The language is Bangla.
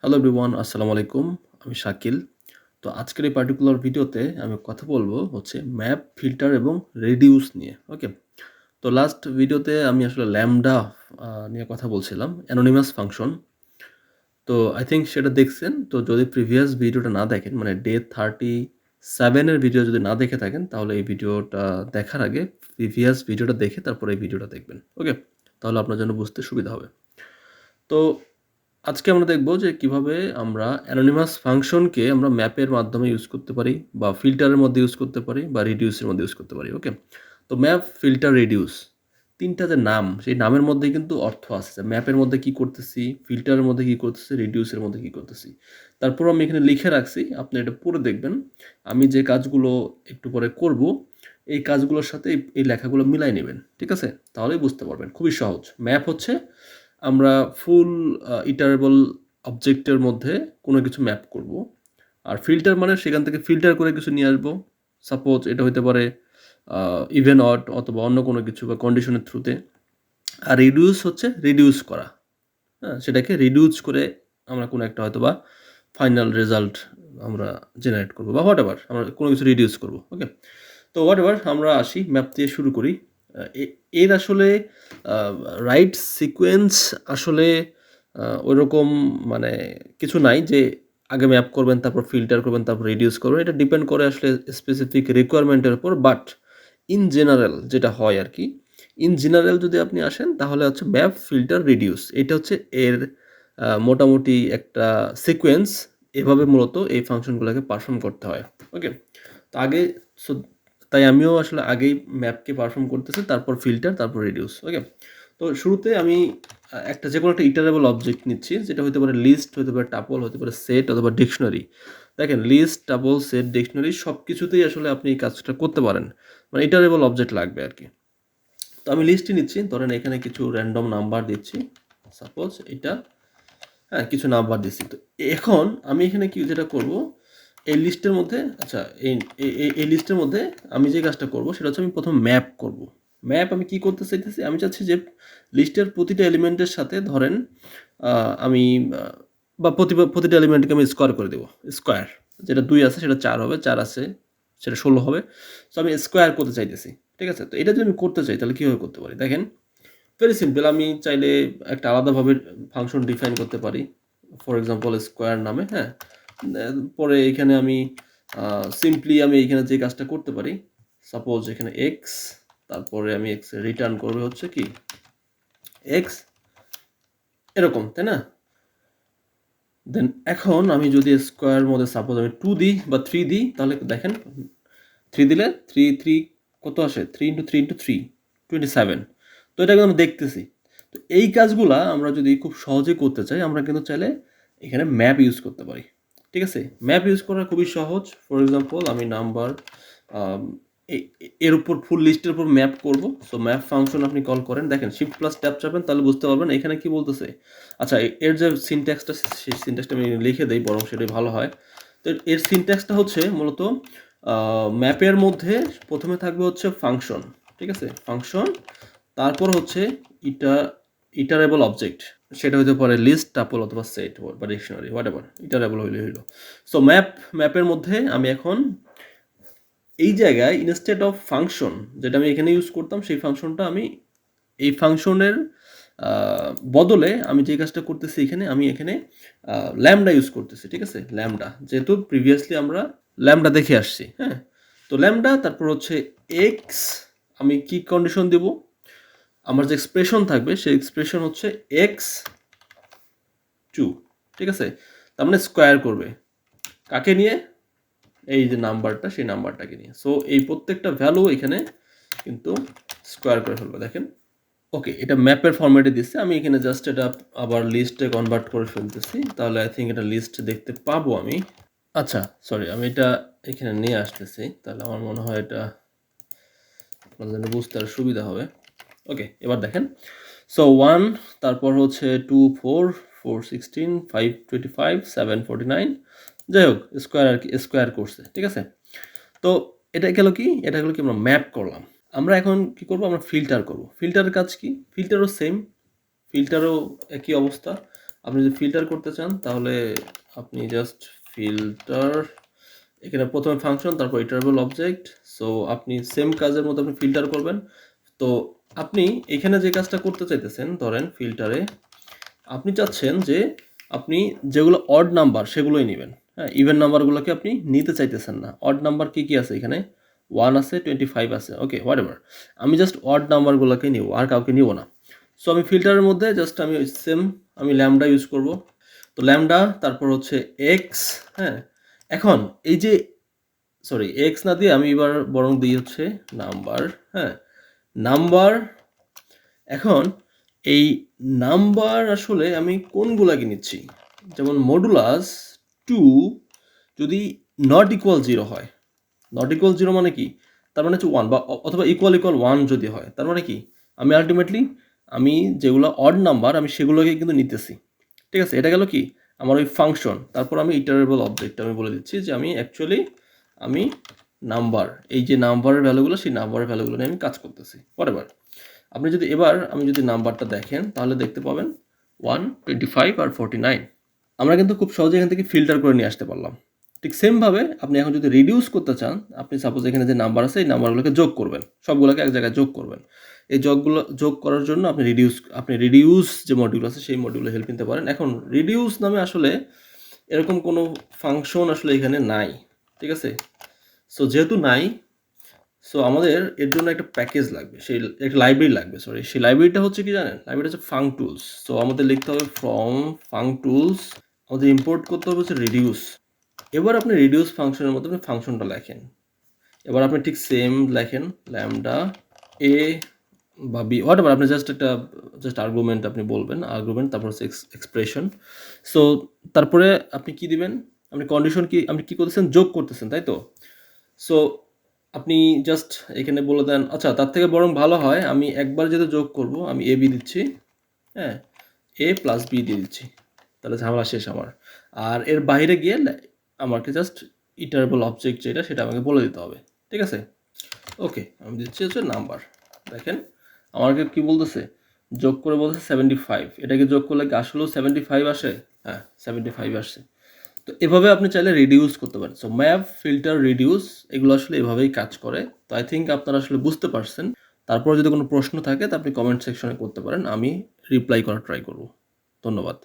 হ্যালো এভরিওয়ান, আসসালামু আলাইকুম। আমি শাকিল। তো আজকের এই পার্টিকুলার ভিডিওতে আমি কথা বলবো হচ্ছে ম্যাপ, ফিল্টার এবং রেডিউস নিয়ে। ওকে? তো লাস্ট ভিডিওতে আমি আসলে ল্যামডা নিয়ে কথা বলছিলাম, অ্যানোনিমাস ফাংশন। তো আই থিংক সেটা দেখছেন। তো যদি প্রিভিয়াস ভিডিওটা না দেখেন, মানে ডে 37 এর ভিডিও যদি না দেখে থাকেন, তাহলে এই ভিডিওটা দেখার আগে প্রিভিয়াস ভিডিওটা দেখে তারপরে এই ভিডিওটা দেখবেন। ওকে? তাহলে আপনার জন্য বুঝতে সুবিধা হবে। তো আজকে আমরা দেখব যে কিভাবে আমরা অ্যানোনিমাস ফাংশনকে আমরা ম্যাপের মাধ্যমে ইউজ করতে পারি বা ফিল্টারের মধ্যে ইউজ করতে পারি বা রিডিউসের মধ্যে ইউজ করতে পারি। ওকে? তো ম্যাপ, ফিল্টার, রিডিউস ৩ টা যে নাম, সেই নামের মধ্যেই কিন্তু অর্থ আছে যে ম্যাপের মধ্যে কি করতেছি, ফিল্টারের মধ্যে কি করতেছি, রিডিউসের মধ্যে কি করতেছি। তারপর আমি এখানে লিখে রাখছি, আপনি এটা পড়ে দেখবেন। আমি যে কাজগুলো একটু পরে করব, এই কাজগুলোর সাথে এই লেখাগুলো মিলাই নেবেন। ঠিক আছে? তাহলেই বুঝতে পারবেন। খুবই সহজ। ম্যাপ হচ্ছে আমরা ফুল ইটারেবল অবজেক্টের মধ্যে কোনো কিছু ম্যাপ করব। আর ফিল্টার মানে সেখান থেকে ফিল্টার করে কিছু নিয়ে আসবো। সাপোজ এটা হইতে পারে ইভেন অড অথবা অন্য কোনো কিছু বা কন্ডিশনের থ্রুতে। আর রিডিউস হচ্ছে রিডিউস করা। হ্যাঁ? সেটাকে রিডিউস করে আমরা কোনো একটা হয়তোবা ফাইনাল রেজাল্ট আমরা জেনারেট করব বা হোয়াটএভার আমরা কোনো কিছু রিডিউস করব। ওকে? তো হোয়াটএভার আমরা আসি, ম্যাপ দিয়ে শুরু করি। এর আসলে রাইট সিকোয়েন্স আসলে ওইরকম মানে কিছু নাই যে আগে ম্যাপ করবেন, তারপর ফিল্টার করবেন, তারপর রিডিউস করবেন। এটা ডিপেন্ড করে আসলে স্পেসিফিক রিকোয়ারমেন্টের উপর। বাট ইন জেনারেল যেটা হয় আরকি, ইন জেনারেল যদি আপনি আসেন তাহলে হচ্ছে ম্যাপ, ফিল্টার, রিডিউস। এটা হচ্ছে এর মোটামুটি একটা সিকোয়েন্স। এভাবে মূলত এই ফাংশনগুলোকে পারফর্ম করতে হয়। ওকে? তো আগে সো তাই আমিও আসলে আগেই ম্যাপকে পারফর্ম করতেছি, তারপর ফিল্টার, তারপর রিডিউস। ওকে? তো শুরুতে আমি একটা যেকোনো একটা ইটারেবল অবজেক্ট নিচ্ছি, যেটা হতে পারে লিস্ট, হতে পারে টাপল, হতে পারে সেট অথবা ডিকশনারি। দেখেন লিস্ট, টাপল, সেট, ডিকশনারি সবকিছুতেই আসলে আপনি এই কাজটা করতে পারেন। মানে ইটারেবল অবজেক্ট লাগবে আরকি। তো আমি লিস্টই নিচ্ছি। ধরেন এখানে কিছু র‍্যান্ডম নাম্বার দিচ্ছি। সাপোজ এটা, হ্যাঁ, কিছু নাম্বার দিচ্ছি। তো এখন আমি এখানে যেটা করব, এই লিস্টের মধ্যে আচ্ছা এই লিস্টের মধ্যে আমি যে কাজটা করব সেটা হচ্ছে আমি প্রথম ম্যাপ করব। ম্যাপ আমি কি করতে চাইতেছি? আমি চাচ্ছি যে লিস্টের প্রতিটা এলিমেন্টের সাথে ধরেন আমি বা প্রতিটা এলিমেন্টকে আমি স্কোয়ার করে দেব। স্কোয়ার। যেটা ২ আছে সেটা ৪ হবে, ৪ আছে সেটা ১৬ হবে। সো আমি স্কোয়ার করতে চাইতেছি। ঠিক আছে? তো এটা যদি আমি করতে চাই তাহলে কিভাবে করতে পারি? দেখেন, ভেরি সিম্পল। আমি চাইলে একটা আলাদাভাবে ফাংশন ডিফাইন করতে পারি। ফর এক্সাম্পল স্কোয়ার নামে, হ্যাঁ? পরে এখানে আমি সিম্পলি আমি এখানে যে কাজটা করতে পারি, সাপোজ এখানে এক্স, তারপরে আমি এক্স রিটার্ন করবে হচ্ছে কি এক্স, এরকম, তাই না? দেন এখন আমি যদি স্কোয়ার মধ্যে সাপোজ আমি 2 দিই বা 3 দিই, তাহলে দেখেন 3 দিলে 3 কত আসে? 3 × 3 × 3 27। তো এটা কিন্তু আমরা দেখতেছি। তো এই কাজগুলা আমরা যদি খুব সহজে করতে চাই, আমরা কিন্তু চাইলে এখানে ম্যাপ ইউজ করতে পারি। ঠিক আছে? ম্যাপ ইউজ করা খুবই সহজ। ফর এক্সাম্পল আমি নাম্বার এর উপর ফুল লিস্টের উপর ম্যাপ করব। সো ম্যাপ ফাংশন আপনি কল করেন। দেখেন শিফট প্লাস ট্যাব চাপেন, তাহলে বুঝতে পারবেন এখানে কি বলতেছে। আচ্ছা, এর যে সিনট্যাক্সটা, সেই সিনট্যাক্সটা আমি লিখে দেই বরং সেটাই ভালো হয়। তো এর সিনট্যাক্সটা হচ্ছে মূলত ম্যাপের মধ্যে প্রথমে থাকবে হচ্ছে ফাংশন। ঠিক আছে? ফাংশন, তারপর হচ্ছে ইটা ইটারেবল অবজেক্ট। সেটা হতে পারে লিস্ট, টাপল অথবা সেট বা ডিকশনারি, হোয়াটএভার। ইটারেবল হইলে হইল। সো ম্যাপের মধ্যে আমি এখন এই জায়গায় ইনস্টেড অফ ফাংশন যেটা আমি এখানে ইউজ করতাম, সেই ফাংশনটা আমি এই ফাংশনের বদলে আমি যে কাজটা করতেছি এখানে, আমি এখানে ল্যামডা ইউজ করতেছি। ঠিক আছে? ল্যামডা, যেহেতু প্রিভিয়াসলি আমরা ল্যামডা দেখে আসছি। হ্যাঁ? তো ল্যামডা, তারপর হচ্ছে এক্স, আমি কি কন্ডিশন দেব? আমার যে এক্সপ্রেশন থাকবে সেই এক্সপ্রেশন হচ্ছে এক্স 2। ঠিক আছে? তার মানে স্কোয়ার করবে কাকে নিয়ে? এই যে নাম্বারটা, সেই নাম্বারটাকে নিয়ে। সো এই প্রত্যেকটা ভ্যালু এখানে কিন্তু স্কোয়ার করে ফেলবে। দেখেন, ওকে, এটা ম্যাপের ফরম্যাটে দিচ্ছে। আমি এখানে জাস্ট এটা আবার লিস্টে কনভার্ট করে ফেলতেছি। তাহলে আই থিঙ্ক এটা লিস্ট দেখতে পাবো আমি। আচ্ছা, সরি, আমি এটা এখানে নিয়ে আসতেছি। তাহলে আমার মনে হয় এটা আপনাদের জন্য বুঝতে আরো সুবিধা হবে। ওকে, এবার দেখেন। সো 1, তারপর হচ্ছে 2 4 4 16 5 25 7 49, যাই হোক স্কোয়ার আর কি, স্কোয়ার করছে। ঠিক আছে? তো এটা গেল কি? এটা গেল কি আমরা ম্যাপ করলাম। আমরা এখন কি করব? আমরা ফিল্টার করব। ফিল্টারের কাজ কি? ফিল্টারও সেম। ফিল্টারও একই অবস্থা। আপনি যদি ফিল্টার করতে চান তাহলে আপনি জাস্ট ফিল্টার, এখানে প্রথমে ফাংশন, তারপর ইটারেবল অবজেক্ট। সো আপনি সেম কাজের মতো আপনি ফিল্টার করবেন। তো আপনি এখানে যে কাজটা করতে চাইতেছেন, ধরেন ফিল্টারে আপনি চাচ্ছেন যে আপনি যেগুলো অড নাম্বার সেগুলোই নেবেন, হ্যাঁ, ইভেন নাম্বারগুলোকে আপনি নিতে চাইতেছেন না। অড নাম্বার কি কি আছে এখানে? 1 আছে, 25 আছে, ওকে হোয়াট এভার। আমি জাস্ট অড নাম্বারগুলোকে নিব, আর কাউকে নিব না। সো আমি ফিল্টারের মধ্যে জাস্ট আমি সেম আমি ল্যামডা ইউজ করব। তো ল্যামডা, তারপর হচ্ছে এক্স, হ্যাঁ। এখন এই যে সরি এক্স না দিয়ে আমি এবার বরং দিই হচ্ছে নাম্বার, হ্যাঁ, নাম্বার। এখন এই নাম্বার আসলে আমি কোনগুলাকে নিচ্ছি? যেমন মডুলাস 2 যদি নট ইকুয়াল 0 হয়, নট ইকুয়াল 0 মানে কি? তার মানে হচ্ছে 1, বা অথবা ইকুয়াল ইকুয়াল 1 যদি হয়, তার মানে কি? আমি আলটিমেটলি আমি যেগুলো অড নাম্বার আমি সেগুলোকে কিন্তু নিতেছি। ঠিক আছে, এটা গেল কি আমার ওই ফাংশন। তারপর আমি ইটারেবল অবজেক্ট আমি বলে দিচ্ছি যে আমি অ্যাকচুয়ালি আমি নাম্বার, এই যে নাম্বারের ভ্যালুগুলো সেই নাম্বারের ভ্যালুগুলো নিয়ে আমি কাজ করতেছি হোয়াটএভার। আপনি যদি এবার আমি যদি নাম্বারটা দেখেন তাহলে দেখতে পাবেন 1, 25 আর 49। আমরা কিন্তু খুব সহজে এখান থেকে ফিল্টার করে নিয়ে আসতে পারলাম। ঠিক সেমভাবে আপনি এখন যদি রিডিউস করতে চান, আপনি সাপোজ এখানে যে নাম্বার আছে এই নাম্বারগুলোকে যোগ করবেন, সবগুলোকে এক জায়গায় যোগ করবেন। এই যোগগুলো যোগ করার জন্য আপনি রিডিউস যে মডিউল আছে সেই মডিউলে হেল্প নিতে পারেন। এখন রিডিউস নামে আসলে এরকম কোনো ফাংশন আসলে এখানে নাই, ঠিক আছে। সো যেহেতু নাই, সো আমাদের এর জন্য একটা প্যাকেজ লাগবে, সেই একটা লাইব্রেরি লাগবে, সরি। সেই লাইব্রেরিটা হচ্ছে কি জানেন? লাইব্রেরিটা হচ্ছে ফাং টুলস। সো আমাদের লিখতে হবে ফ্রম ফাং টুলস, আমাদের ইম্পোর্ট করতে হবে হচ্ছে রিডিউস। এবার আপনি রিডিউস ফাংশনের মধ্যে আপনি ফাংশনটা লেখেন। এবার আপনি ঠিক সেম লেখেন ল্যামডা এ বা বি হোয়াটএভার, আপনি জাস্ট আর্গুমেন্ট আপনি বলবেন, আর্গুমেন্ট, তারপর হচ্ছে এক্সপ্রেশন। সো তারপরে আপনি কি দিবেন? আপনি কন্ডিশন কি, আপনি কি করতেছেন? যোগ করতেছেন, তাই তো? সো আপনি জাস্ট এখানে বলে দেন, আচ্ছা তার থেকে বরং ভালো হয় আমি একবার যেটা যোগ করব আমি এ বি দিচ্ছি, হ্যাঁ, এ প্লাস বি দিয়ে দিচ্ছি, তাহলে ঝামেলা শেষ আমার। আর এর বাইরে গিয়ে আমাকে জাস্ট ইটারেবল অবজেক্ট যেটা সেটা আমাকে বলে দিতে হবে, ঠিক আছে। ওকে, আমি দিচ্ছি হচ্ছে নাম্বার। দেখেন আমাকে কি বলতেছে? যোগ করে বলতেছে 75। এটাকে যোগ করলে কি আসলেও 75 আসে? হ্যাঁ, 75 আসছে। তো এভাবে আপনি চাইলে রিডিউস করতে পারেন। সো ম্যাপ, ফিল্টার, রিডিউস এগুলো আসলে এভাবেই কাজ করে। তো আই থিঙ্ক আপনারা আসলে বুঝতে পারছেন। তারপর যদি কোনো প্রশ্ন থাকে তা আপনি কমেন্ট সেকশনে করতে পারেন, আমি রিপ্লাই করার ট্রাই করব। ধন্যবাদ।